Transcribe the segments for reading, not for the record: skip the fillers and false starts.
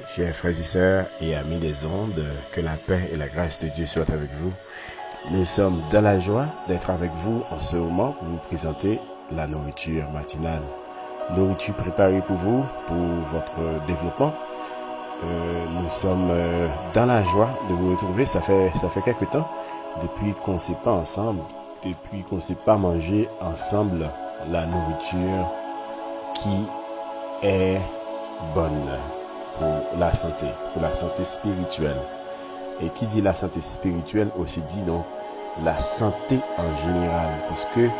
Chers frères et sœurs et amis des ondes, que la paix et la grâce de Dieu soient avec vous. Nous sommes dans la joie d'être avec vous en ce moment pour vous présenter la nourriture matinale. Nourriture préparée pour vous, pour votre développement. Nous sommes dans la joie de vous retrouver. Ça fait quelques temps depuis qu'on ne s'est pas ensemble, depuis qu'on ne s'est pas mangé ensemble la nourriture qui est bonne pour la santé spirituelle. Et qui dit la santé spirituelle aussi dit donc la santé en général, puisque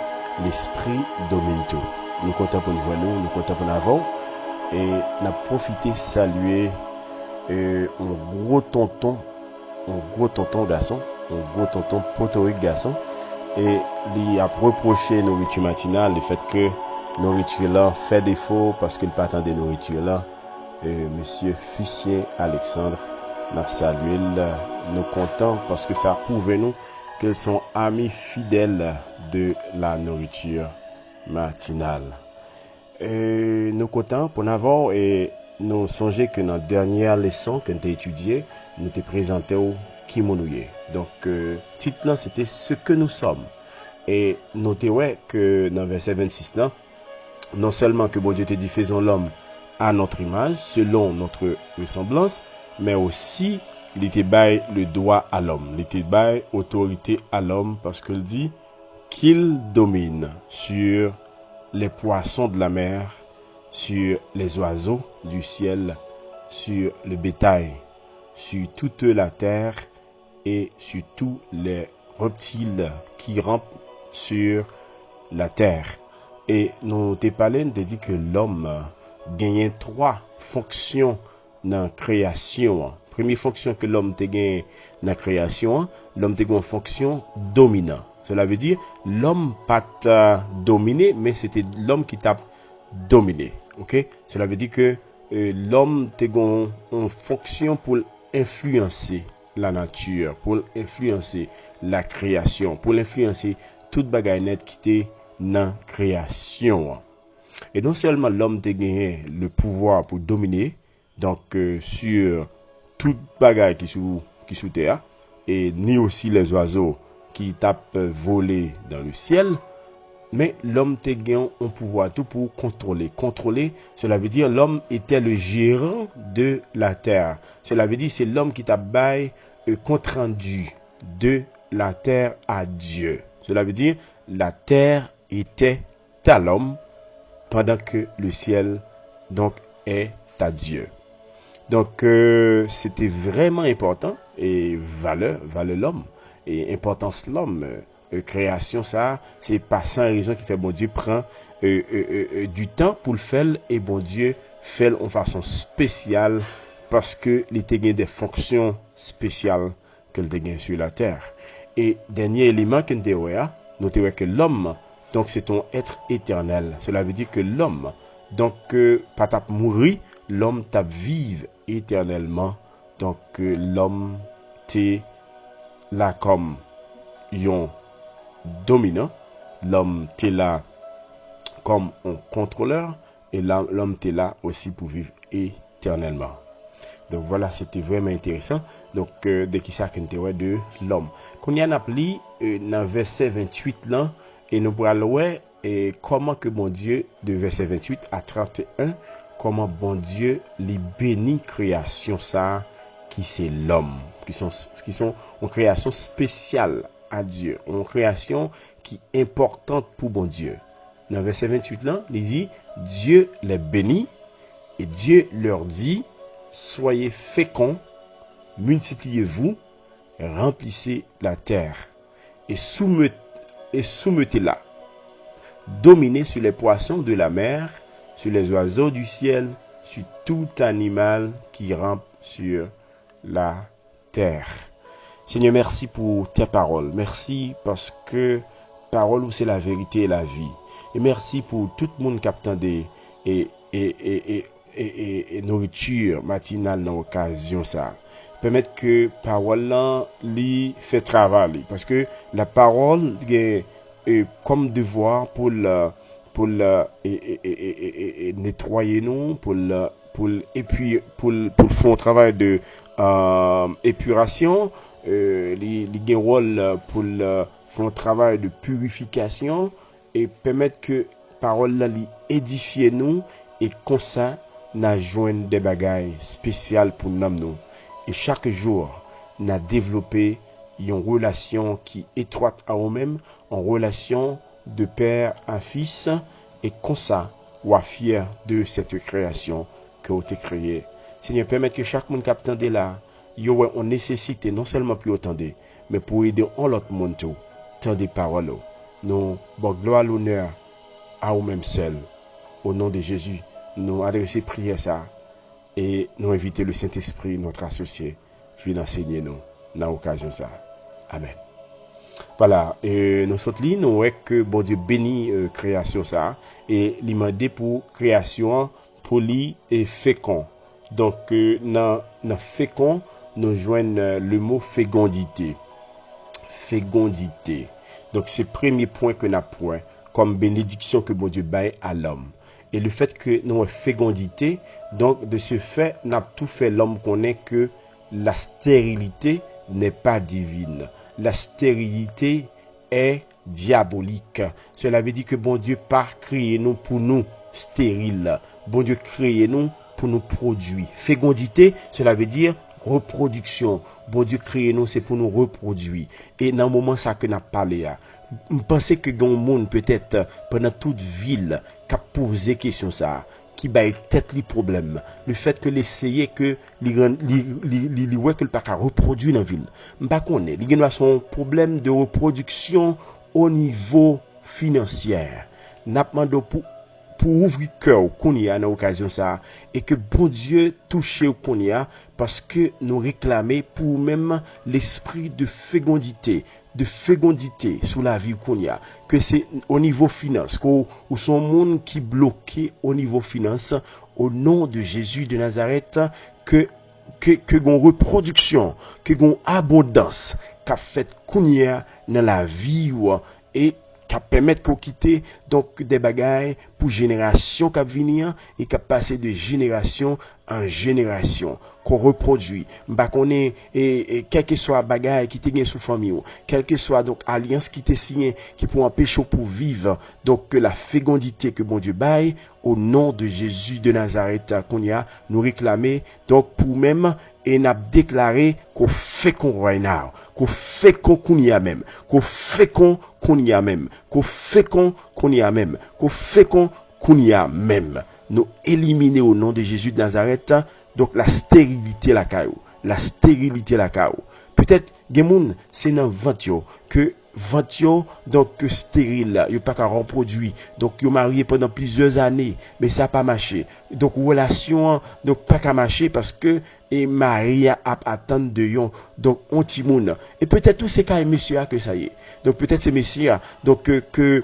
l'esprit domine tout. Nous comptons pour nous, nous comptons pour avant, et n'a profité saluer un gros tonton garçon, un gros tonton potorique garçon, et il a reproché nourriture matinale, le fait que nourriture là fait défaut parce qu'il pas attendre nourriture là. Monsieur Fussien Alexandre n'a salué, nous comptons parce que ça prouve nous qu'ils sont amis fidèles de la nourriture matinale. Nous comptons pour avoir et nous songeons que dans la dernière leçon que nous avons étudiée, nous avons présenté au Kimonouye. Donc, titre là, c'était ce que nous sommes. Et notez que dans le verset 26 là, non seulement que bon Dieu te dit faisons l'homme à notre image, selon notre ressemblance, mais aussi il était bail le droit à l'homme, il était bail autorité à l'homme, parce qu'il dit qu'il domine sur les poissons de la mer, sur les oiseaux du ciel, sur le bétail, sur toute la terre et sur tous les reptiles qui rampent sur la terre. Et nous te parlé, nous te dit que l'homme gagne 3 fonctions dans la création. Première fonction que l'homme te gagne dans la création, l'homme te gagne une fonction dominante. Cela veut dire l'homme pas t'a dominé, mais c'était l'homme qui t'a dominé. Ok? Cela veut dire que l'homme te gagne une fonction pour influencer la nature, pour influencer la création, pour influencer toute bagaille net qui t'est dans création. Et non seulement l'homme te gagné le pouvoir pour dominer donc sur toute bagaille qui sous terre, et ni aussi les oiseaux qui tapent voler dans le ciel, mais l'homme te gagné un pouvoir tout pour contrôler. Cela veut dire l'homme était le gérant de la terre. Cela veut dire c'est l'homme qui t'a bail compte rendu de la terre à Dieu. Cela veut dire la terre était à l'homme pendant que le ciel donc est à Dieu. Donc c'était vraiment important et valeur l'homme et importance l'homme. Création ça, c'est pas sans raison qui fait bon Dieu prend du temps pour le faire, et bon Dieu fait en façon spéciale parce que il te gagne des fonctions spéciales que le gagne sur la terre. Et dernier élément que nous te que l'homme donc c'est ton être éternel. Cela veut dire que l'homme donc pas t'a mourir, l'homme t'a vivre éternellement. Donc l'homme t'est là comme un dominant, l'homme t'est là comme un contrôleur, et l'homme t'est là aussi pour vivre éternellement. Donc voilà, c'était vraiment intéressant. Donc de qui ça qu'on de l'homme. Qu'on y en appli dans verset 28 là, et nous pourrons et comment que bon Dieu de verset 28 à 31, comment bon Dieu les bénit création ça qui c'est l'homme, qui sont une création spéciale à Dieu, une création qui est importante pour bon Dieu. Dans verset 28 là, il dit Dieu les bénit et Dieu leur dit soyez féconds, multipliez-vous, remplissez la terre et soumettez-la. Dominez sur les poissons de la mer, sur les oiseaux du ciel, sur tout animal qui rampe sur la terre. Seigneur, merci pour tes paroles. Merci parce que parole c'est la vérité et la vie. Et merci pour tout le monde qui attendait et nourriture matinale dans l'occasion ça. Permettre que parole là li fait travail, parce que la parole est comme devoir pour nettoyer nous, pour et puis pour faire un travail de épuration, les rôle pour faire un travail de purification et permettre que parole là édifier nous et comme ça n'a joindre des bagailles spéciales pour nous. Et chaque jour n'a développé une relation qui est étroite à nous-mêmes, en relation de père à fils, et comme ça, ou à fier de cette création que vous avez créée. Seigneur, permettre que chaque monde qui attendait là, il y a une nécessité non seulement pour attendre, mais pour aider l'autre monde tout, tant des paroles. Nous, bon gloire, l'honneur à vous-même seul. Au nom de Jésus, nous adresser prière ça et nous inviter le Saint-Esprit, notre associé, qui vient enseigner nous dans l'occasion ça. Amen. Voilà, nous sommes là, nous voyons que bon Dieu bénit création ça et il m'a dit pour création poli et fécond. Donc dans fécond nous joignons le mot fécondité. Fécondité. Donc c'est le premier point que nous point comme bénédiction que bon Dieu baille à l'homme. Et le fait que nous avons fécondité, donc de ce fait, nous avons tout fait l'homme connaît que la stérilité n'est pas divine. La stérilité est diabolique. Cela veut dire que bon Dieu pas créé nous pour nous stériles. Bon Dieu créé nous pour nous produire. Fécondité, cela veut dire reproduction. Bon Dieu créé nous, c'est pour nous reproduire. Et dans le moment ça que n'a parlé, je pense que dans le monde peut-être pendant toute ville qui a posé question ça, qui baille tête les problèmes, le fait que l'essayer que li ouais que le pas reproduire dans ville. M'pas connaît, il y a son problème de reproduction au niveau financier. N'a demandé pour ouvrir cœur qu'on y a dans occasion ça et que bon Dieu touche qu'on y a parce que nous réclamer pour même l'esprit de fécondité sous la vie qu'on y a, que c'est au niveau finance ou son monde qui bloqué au niveau finance au nom de Jésus de Nazareth que gon reproduction, que gon abondance qu'a fait qu'on y a dans la vie et qui permettre qu'on quitte donc des bagailles pour génération qui venir et qui passer de génération en génération qu'on reproduit bah qu'on est et quel que soit bagaille qui te gagne sous famille quel que soit donc alliance qui te signé qui pour empêcher pour vivre donc que la fécondité que bon Dieu baille au nom de Jésus de Nazareth qu'on y a nous réclamer donc pour même et n'a déclaré qu'on fait qu'on right now, qu'on fait qu'on y a même, qu'on fait qu'on y a même, qu'on fait qu'on y a même, qu'on fait qu'on y a même. Nous éliminer au nom de Jésus de Nazareth donc la stérilité la caillou, la stérilité la caillou. Peut-être gemoun c'est dans ventio que ventio donc stérile, il pas qu'à reproduire. Donc il marié pendant plusieurs années mais ça pas marché. Donc relation donc pas qu'à marcher parce que et Maria a attendre de yon donc on timoun et peut-être tout c'est quand monsieur que ça y est donc peut-être c'est monsieur donc que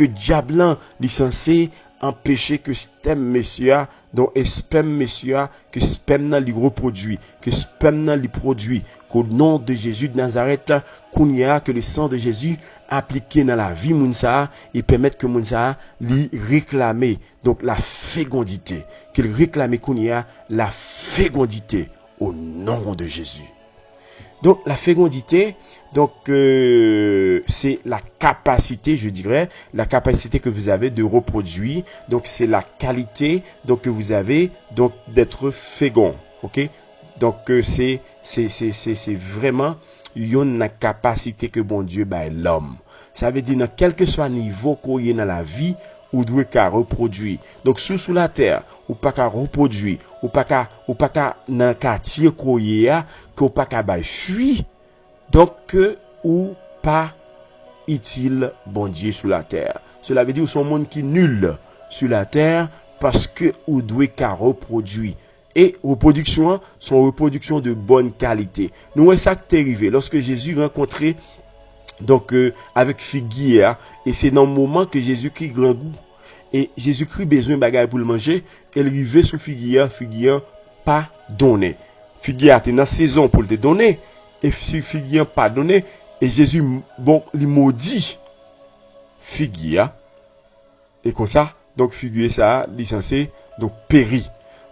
diablan licencié empêcher que stem monsieur donc sperme monsieur que sperme nan li reproduit que sperme nan li produit qu'au nom de Jésus de Nazareth qu'on y a que le sang de Jésus appliqué dans la vie mounsa et permettre que mounsa li réclamer donc la fécondité qu'il réclame qu'on y a la fécondité au nom de Jésus. Donc la fécondité donc c'est la capacité, je dirais, la capacité que vous avez de reproduire. Donc c'est la qualité donc que vous avez donc d'être fécond, OK? Donc c'est vraiment une capacité que bon Dieu baille l'homme. Ça veut dire dans quel que soit niveau qu'on y est dans la vie, ou doit qu'à reproduire. Donc sous la terre, ou pas qu'à reproduire, ou pas qu'à dans quartier qu'on y a, qu'on pas qu'à bailler fuir. Donc ou pas utile bon Dieu sur la terre. Cela veut dire son monde qui nul sur la terre parce que ou doit qu'à reproduire. Et reproduction, son reproduction de bonne qualité. Nous, ça qui est arrivé lorsque Jésus rencontrait donc avec figuière et c'est dans le moment que Jésus-Christ grand goût et Jésus-Christ besoin bagaille pour le manger elle arrivait sous figuière pas donné figuière était dans saison pour te donner et si figuière pas donné et Jésus bon il maudit figuière et comme ça donc figuière ça licencié donc péri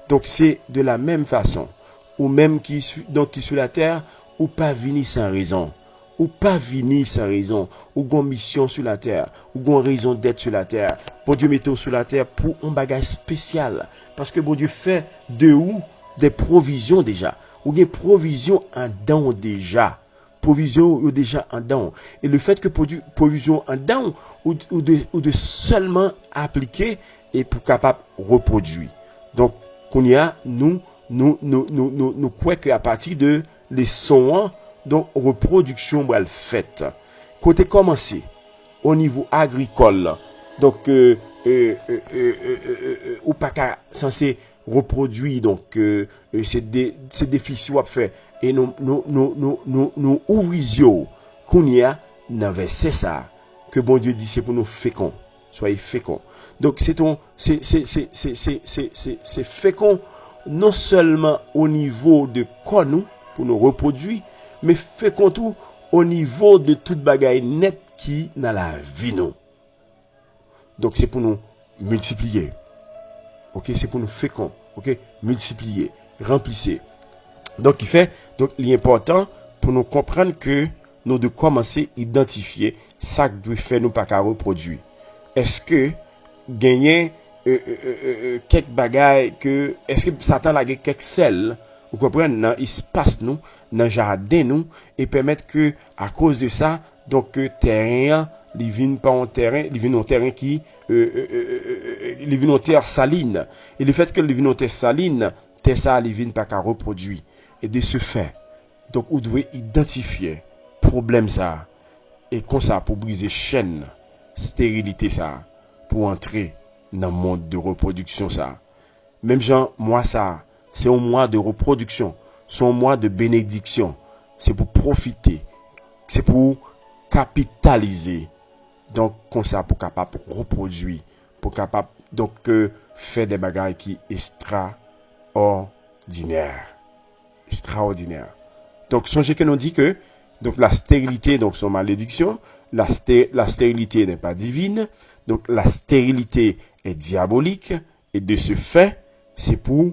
Donc c'est de la même façon. Ou même qui sur la terre, ou pas venir sans raison. Ou pas venir sans raison. Ou gon mission sur la terre. Ou gon raison d'être sur la terre. Bon Dieu mettons sur la terre pour un bagage spécial. Parce que bon Dieu fait de ou des provisions déjà. Ou des provisions en dedans déjà. Provision ou déjà en dedans. Et le fait que provision en dedans ou de seulement appliquer et pour capable reproduire. Donc, qu'on y a, nous croyons qu'à partir de les sons, donc reproduction va le fait. Côté commencé, au niveau agricole, donc, ou pas qu'à censé reproduire, donc, c'est difficile à faire. Et nous ouvrions qu'on y a dans verset ça, que bon Dieu dit c'est pour nous féconds, soyez féconds. Donc c'est fécond non seulement au niveau de quoi nous pour nous reproduire, mais fécond tout au niveau de toute bagaille net qui dans la vie nous. Donc c'est pour nous multiplier. OK, c'est pour nous fécond. OK, multiplier, remplissez. Donc l'important pour nous comprendre que nous devons commencer à identifier ça que doit faire nous pas qu'à reproduire. Est-ce que gagner quelques bagailles que est-ce que Satan a quelques sel vous comprenez dans espace nous dans jardin nous et permettre que à cause de ça donc terrain il vient pas en terrain il vient en terrain qui il vient en terre saline et le fait que il vient en terre saline terre ça il vient pas qu'à reproduire et de ce fait donc vous devez identifier problème ça et comme ça pour briser chaîne stérilité ça pour entrer dans le monde de reproduction ça. Même genre, moi ça, c'est un mois de reproduction, c'est un mois de bénédiction, c'est pour profiter, c'est pour capitaliser. Donc comme ça pour capable reproduire, pour capable donc faire des bagages qui extraordinaire. Donc songez que l'on dit que donc la stérilité donc son malédiction, la stérilité n'est pas divine. Donc la stérilité est diabolique et de ce fait, c'est pour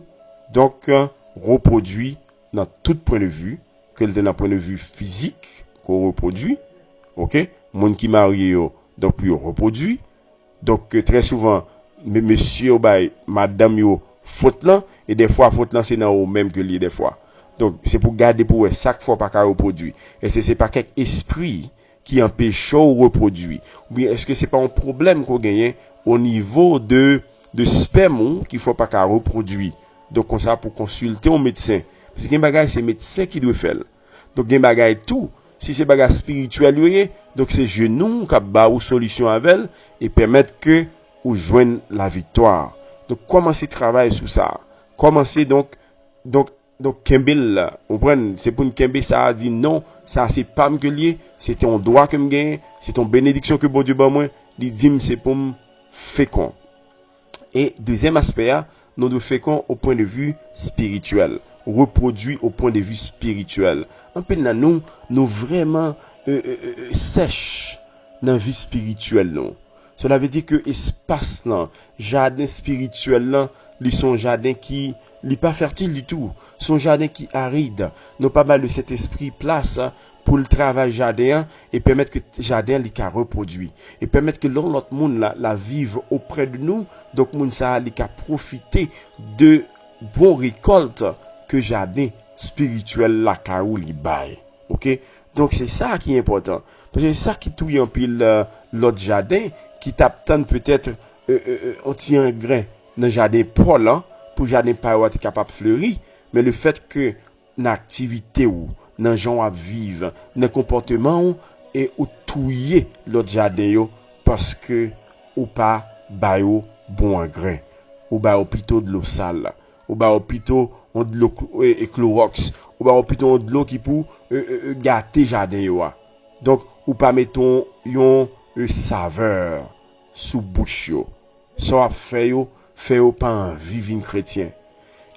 donc reproduire dans tout point de vue, que d'un point de vue physique qu'on reproduit, OK? Monde qui marie donc pour reproduire. Donc très souvent monsieur madame yo faute là et des fois faute là c'est dans au même que lui des fois. Donc c'est pour garder pour chaque fois pas qu'à reproduire. Et c'est pas quelque esprit qui empêche ou reproduit. Ou bien est-ce que c'est pas un problème qu'on gagne au niveau de sperme qu'il faut pas qu'à reproduire. Donc on ça pour consulter un médecin. Parce que les bagages c'est médecin qui doit faire. Donc les bagages tout, si c'est bagages spirituel donc c'est genou qui ba ou solution avec et permettre que ou joindre la victoire. Donc commencer travailler sur ça. Commencer donc Kembel, on prend, c'est pour une Kembel, ça a dit non, ça c'est pas me que lié, c'est ton droit que me gagne, c'est ton bénédiction que bon Dieu ba moi, il dit c'est pour me fécond. Et deuxième aspect, nous devons fécond au point de vue spirituel, reproduit au point de vue spirituel. En peu là nous vraiment sèche dans la vie spirituelle non. Cela veut dire que espace là, jardin spirituel là, lui son jardin qui n'est pas fertile du tout. Son jardin qui aride. Nous pas mal de cet esprit place pour le travail jardin et permettre que jardin li ka reproduit et permettre que l'autre monde la vive auprès de nous. Donc moun ça li ka profiter de bon récolte que jardin spirituel la ka ou li bail. OK? Donc c'est ça qui est important. Parce que c'est ça qui touille en pile l'autre jardin qui t'attend peut-être on tient un grain dans jardin Paul pour jardin pas être capable de fleurir, mais le fait que l'activité ou dans gens à vivre, dans comportement et ou touyer l'autre jardin yo parce que ou pas ba yo bon engrais, ou ba plutôt de l'eau sale, ou ba plutôt de l'eau et Clorox, ou ba plutôt de l'eau qui pour gâter jardin yo. Donc ou pas mettons yon saveur sous bouche yo. Ça fait yo pas un vivant chrétien.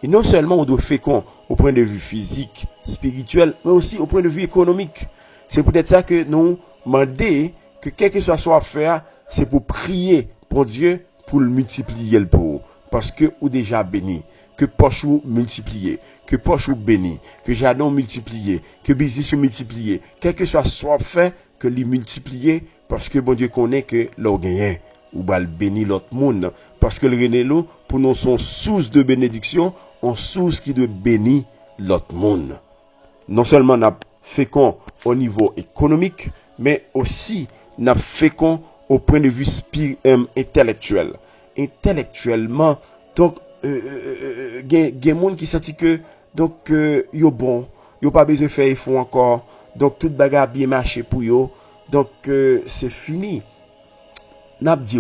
Et non seulement on doit fécond au point de vue physique, spirituel, mais aussi au point de vue économique. C'est peut-être ça que nous demandons que quel que soit à faire, c'est pour prier pour Dieu, pour le multiplier le pour. Parce que ou déjà béni. que poche ou multiplié, que poche ou béni, que jardin multiplié, que business ou multiplié, quel que soit fait, que les multiplier, parce que bon Dieu connaît que l'on gagne, ou va le bénir l'autre monde, parce que le René nous, pour nous, son source de bénédiction, on source qui doit bénir l'autre monde. Non seulement n'a fécond au niveau économique, mais aussi n'a fécond au point de vue intellectuel. Intellectuellement, donc, gen moun qui senti que, donc, yo bon, yo pas besoin de faire effort encore, donc, tout bagarre bien marché pour yo, donc, c'est fini. N'a dit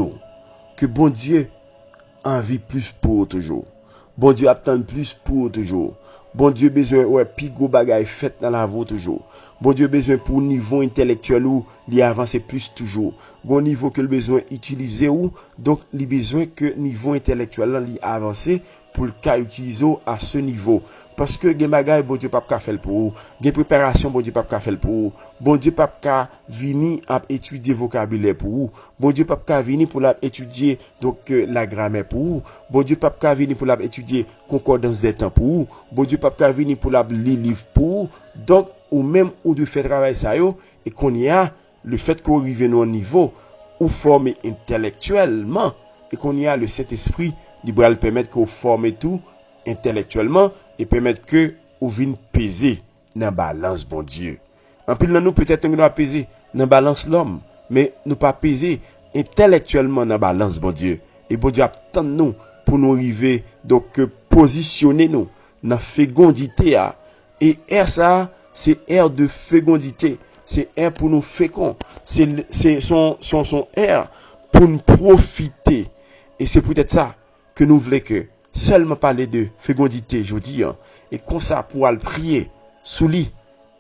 que bon Dieu envie plus pour toujours. Bon Dieu attend plus pour toujours. Bon Dieu besoin ouais pi gros bagay fait dans la vie toujours. Bon Dieu besoin pour niveau intellectuel ou li avancer plus toujours. Bon niveau que le besoin utiliser ou donc li besoin que niveau intellectuel là li avancer pour le cas utiliser à ce niveau. Parce que gen bagay bon Dieu pas ka faire pour ou, gen préparation bon Dieu pas ka faire pour ou, bon Dieu pas ka vini à étudier vocabulaire pour ou, bon Dieu pas ka vini pour la étudier donc la grammaire pour ou, bon Dieu pas ka vini pour la étudier concordance des temps pour ou, bon Dieu pas ka vini pour la lire livre pour ou. Donc ou même ou de faire travail ça yo et qu'on y a le fait qu'on arrive à un niveau ou formé intellectuellement et qu'on y a le Saint-Esprit qui va le permettre qu'on forme tout intellectuellement et permettre que ou vienne peser dans balance bon Dieu. En plus nous peut-être nous doit peser dans balance l'homme, mais nous pas peser intellectuellement dans balance bon Dieu. Et bon Dieu attend nous pour nous arriver donc positionner nous dans fécondité et air ça c'est air de fécondité, c'est air pour nous fécond, c'est son air pour nous profiter et c'est peut-être ça que nous voulons que seulement parler de fécondité, je dis, et comme ça pour le prier sous lit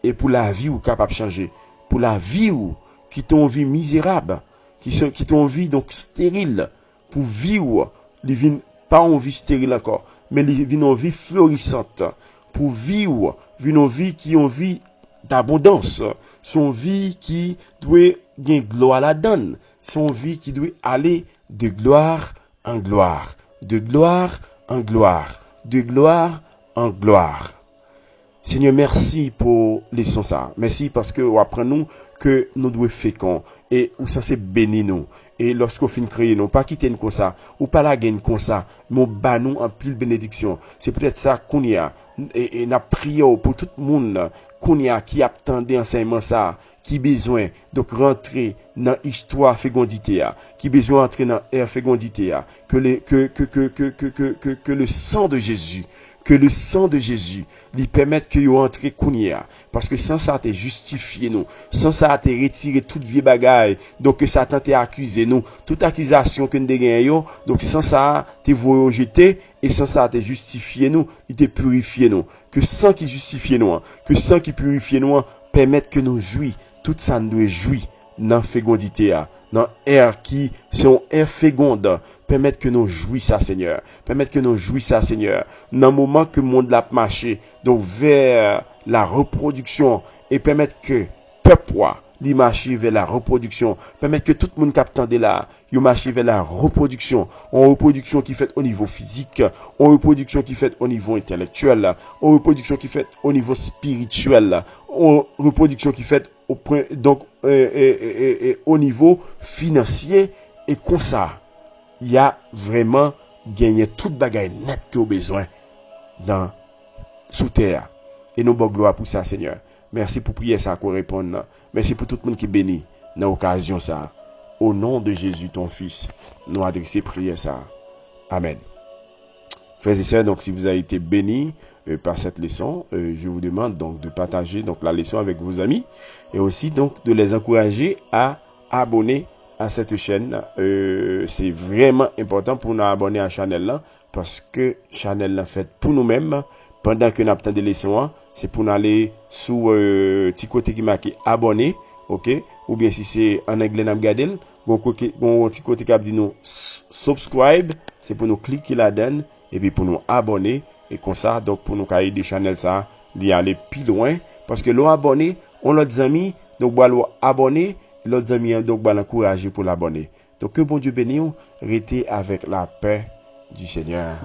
et pour la vie ou capable de changer, pour la vie ou qui t'ont vie misérable, qui t'ont vie donc stérile, pour vivre, les vie pas en vie stérile encore, mais les vie en vie florissante, pour vivre, une vie qui ont vie d'abondance, son vie qui doit gagner gloire la donne, son vie qui doit aller de gloire en gloire, de gloire en gloire, de gloire en gloire. Seigneur, merci pour les sons ça. Merci parce que vous apprenez nous que nous devons fécond et où ça c'est béni nous. Et lorsqu'on finit créer nous, pas quitter nous comme ça, ou pas la gagne comme ça, mais on nous en pile bénédiction. C'est peut-être ça qu'on y a. Et n'a prié pour tout le monde qu'on y a qui attendait enseignement ça, qui besoin donc rentrer dans histoire fécondité qui besoin entrer dans air fécondité que le sang de Jésus lui permette que yo entrer kounia parce que sans ça t'es justifié nous, sans ça t'es retiré toute vie bagaille donc que Satan t'est accusé nous, toute accusation que nous dégagnons donc sans ça t'es voyé jeter et sans ça t'es justifié nous, il t'est purifié nous, que sang qui justifie nous, que sang qui purifie nous permettre que nous jouions tout ça nous jouit dans fécondité dans air qui sont air féconde permettre que nous jouions ça Seigneur, permettre que nous jouions ça Seigneur dans le moment que le monde l'a marché donc vers la reproduction et permettre que peuple li marcher vers la reproduction, permettre que tout le monde qui attendait là, il marche vers la reproduction, en reproduction qui fait au niveau physique, en reproduction qui fait au niveau intellectuel, en reproduction qui fait au niveau spirituel, en reproduction qui fait au point donc au niveau financier et comme ça, il y a vraiment gagné toute bagaille net que au besoin dans sous terre et nous bon gloire pour ça Seigneur. Merci pour prier ça qu'on réponde. Merci pour tout le monde qui bénit dans l'occasion ça. Au nom de Jésus, ton Fils, nous adresser prière ça. Amen. Frères et sœurs, donc si vous avez été bénis par cette leçon, je vous demande donc de partager donc la leçon avec vos amis et aussi donc de les encourager à abonner à cette chaîne. C'est vraiment important pour nous abonner à la chaîne là parce que la chaîne là fait pour nous-mêmes pendant que nous attendons des leçons. C'est pour nous aller sous petit côté qui marqué abonner, ok? Ou bien si c'est en anglais nous regarder, bon petit côté qui dit nous subscribe, c'est pour nous cliquer là-dedans et puis pour nous abonner et comme ça donc pour nous cahier des chaînes ça, d'y aller plus loin parce que l'on abonné, on l'autre amis donc bah abonner, l'autre amis donc bah l'encourager pour l'abonner. Donc que bon Dieu bénisse, restez avec la paix du Seigneur.